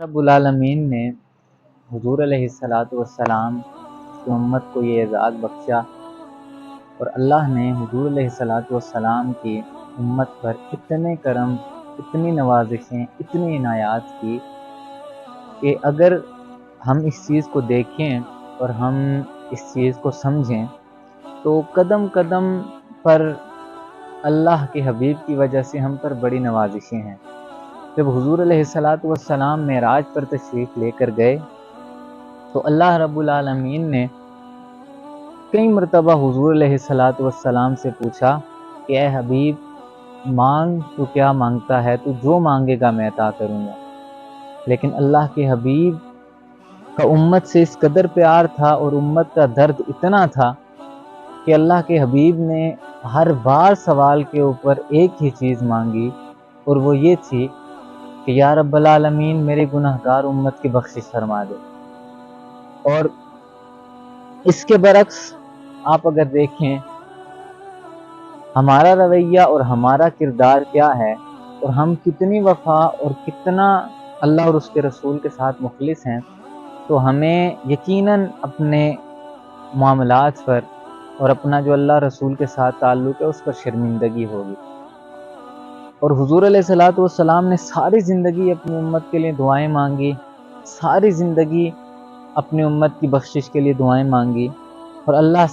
رب العالمین نے حضور علیہ السلام کی امت کو یہ اعزاز بخشا اور اللہ نے حضور علیہ السلام کی امت پر اتنے کرم، اتنی نوازشیں، اتنی عنایات کی کہ اگر ہم اس چیز کو دیکھیں اور ہم اس چیز کو سمجھیں تو قدم قدم پر اللہ کے حبیب کی وجہ سے ہم پر بڑی نوازشیں ہیں۔ جب حضور علیہ السلام معراج پر تشریف لے کر گئے تو اللہ رب العالمین نے کئی مرتبہ حضور علیہ السلام سے پوچھا کہ اے حبیب، مانگ تو کیا مانگتا ہے، تو جو مانگے گا میں عطا کروں گا۔ لیکن اللہ کے حبیب کا امت سے اس قدر پیار تھا اور امت کا درد اتنا تھا کہ اللہ کے حبیب نے ہر بار سوال کے اوپر ایک ہی چیز مانگی، اور وہ یہ تھی کہ یا رب العالمین میرے گناہگار امت کی بخشش فرما دے۔ اور اس کے برعکس آپ اگر دیکھیں ہمارا رویہ اور ہمارا کردار کیا ہے، اور ہم کتنی وفا اور کتنا اللہ اور اس کے رسول کے ساتھ مخلص ہیں، تو ہمیں یقیناً اپنے معاملات پر اور اپنا جو اللہ رسول کے ساتھ تعلق ہے اس پر شرمندگی ہوگی۔ اور حضور علیہ السلام نے ساری زندگی اپنی امت کے لیے دعائیں مانگی، ساری زندگی اپنی امت کی بخشش کے لیے دعائیں مانگی، اور اللہ